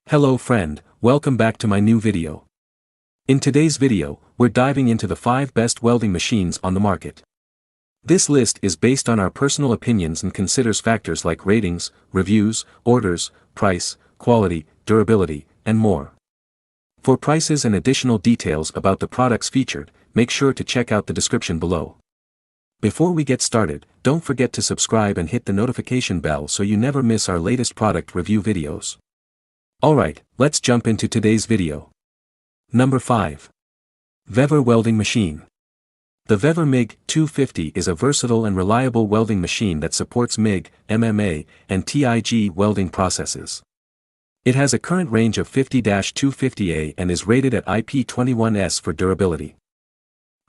Hello friend, welcome back to my new video. In today's video, we're diving into the 5 best welding machines on the market. This list is based on our personal opinions and considers factors like ratings, reviews, orders, price, quality, durability, and more. For prices and additional details about the products featured, make sure to check out the description below. Before we get started, don't forget to subscribe and hit the notification bell so you never miss our latest product review videos. Alright, let's jump into today's video. Number 5. Wever Welding Machine. The Wever MIG 250 is a versatile and reliable welding machine that supports MIG, MMA, and TIG welding processes. It has a current range of 50-250A and is rated at IP21S for durability.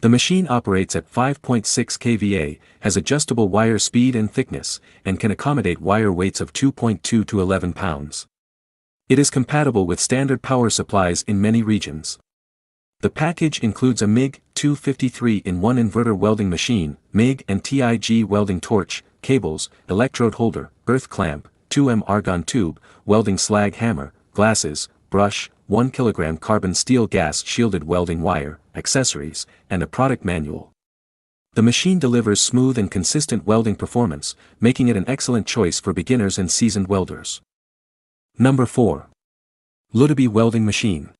The machine operates at 5.6 kVA, has adjustable wire speed and thickness, and can accommodate wire weights of 2.2 to 11 pounds. It is compatible with standard power supplies in many regions. The package includes a MIG 253 in-1 inverter welding machine, MIG and TIG welding torch, cables, electrode holder, earth clamp, 2M argon tube, welding slag hammer, glasses, brush, 1 kg carbon steel gas shielded welding wire, accessories, and a product manual. The machine delivers smooth and consistent welding performance, making it an excellent choice for beginners and seasoned welders. Number 4. Ludebi Welding Machine.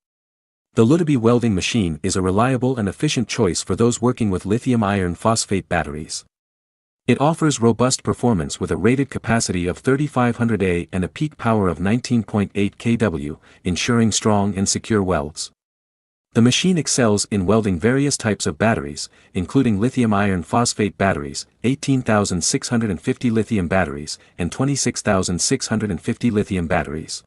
The Ludebi welding machine is a reliable and efficient choice for those working with lithium iron phosphate batteries. It offers robust performance with a rated capacity of 3500 A and a peak power of 19.8 kW, ensuring strong and secure welds. The machine excels in welding various types of batteries, including lithium iron phosphate batteries, 18,650 lithium batteries, and 26,650 lithium batteries.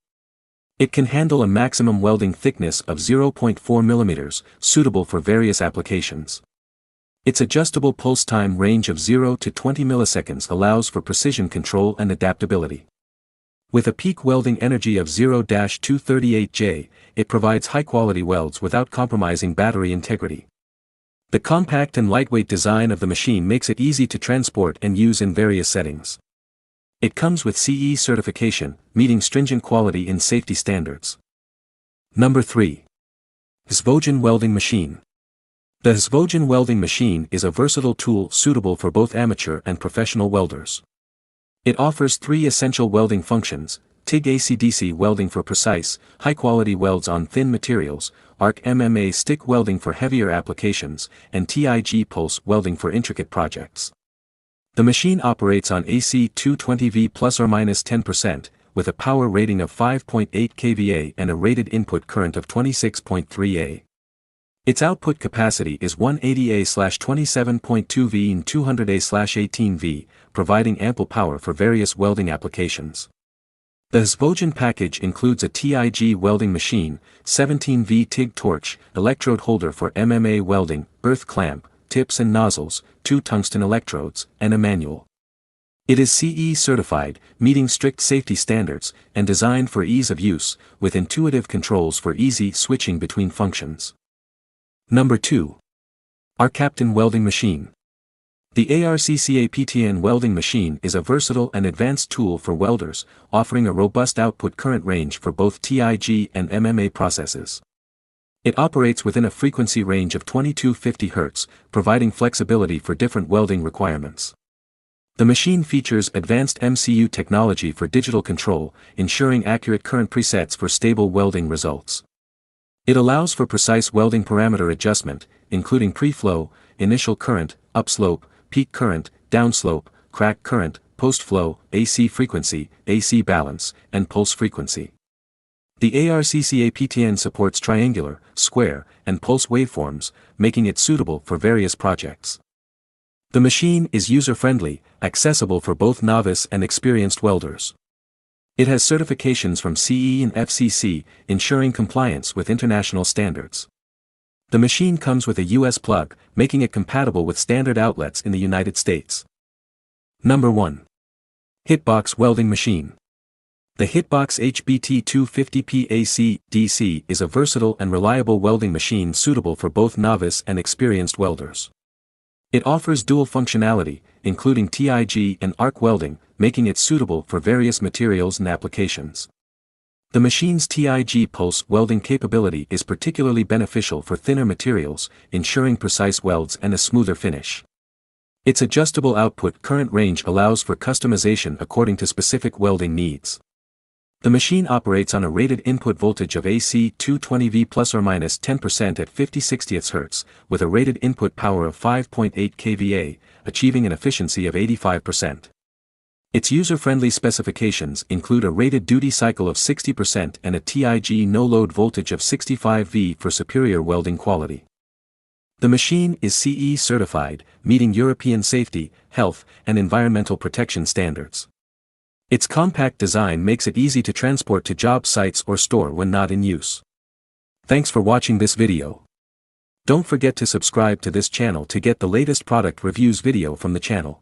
It can handle a maximum welding thickness of 0.4 mm, suitable for various applications. Its adjustable pulse time range of 0 to 20 milliseconds allows for precision control and adaptability. With a peak welding energy of 0-238 J, it provides high-quality welds without compromising battery integrity. The compact and lightweight design of the machine makes it easy to transport and use in various settings. It comes with CE certification, meeting stringent quality and safety standards. Number 3. Svogen Welding Machine. The Svogen welding machine is a versatile tool suitable for both amateur and professional welders. It offers 3 essential welding functions: TIG AC/DC welding for precise, high-quality welds on thin materials, ARC MMA stick welding for heavier applications, and TIG pulse welding for intricate projects. The machine operates on AC 220V ± 10%, with a power rating of 5.8 kVA and a rated input current of 26.3 A. Its output capacity is 180A/27.2V and 200A/18V, providing ample power for various welding applications. The Svogen package includes a TIG welding machine, 17V TIG torch, electrode holder for MMA welding, earth clamp, tips and nozzles, 2 tungsten electrodes, and a manual. It is CE certified, meeting strict safety standards, and designed for ease of use, with intuitive controls for easy switching between functions. Number 2. ARCaptain Welding Machine. The ARCCAPTN welding machine is a versatile and advanced tool for welders, offering a robust output current range for both TIG and MMA processes. It operates within a frequency range of 2250 Hz, providing flexibility for different welding requirements. The machine features advanced MCU technology for digital control, ensuring accurate current presets for stable welding results. It allows for precise welding parameter adjustment, including pre-flow, initial current, upslope, peak current, downslope, crack current, post-flow, AC frequency, AC balance, and pulse frequency. The ARCCAPTN supports triangular, square, and pulse waveforms, making it suitable for various projects. The machine is user-friendly, accessible for both novice and experienced welders. It has certifications from CE and FCC, ensuring compliance with international standards. The machine comes with a US plug, making it compatible with standard outlets in the United States. Number 1. Hitbox Welding Machine. The Hitbox HBT 250P AC/DC is a versatile and reliable welding machine suitable for both novice and experienced welders. It offers dual functionality, including TIG and arc welding, making it suitable for various materials and applications. The machine's TIG pulse welding capability is particularly beneficial for thinner materials, ensuring precise welds and a smoother finish. Its adjustable output current range allows for customization according to specific welding needs. The machine operates on a rated input voltage of AC 220V plus or minus 10% at 50/60 Hz, with a rated input power of 5.8 kVA, achieving an efficiency of 85%. Its user-friendly specifications include a rated duty cycle of 60% and a TIG no-load voltage of 65V for superior welding quality. The machine is CE certified, meeting European safety, health, and environmental protection standards. Its compact design makes it easy to transport to job sites or store when not in use. Thanks for watching this video. Don't forget to subscribe to this channel to get the latest product reviews video from the channel.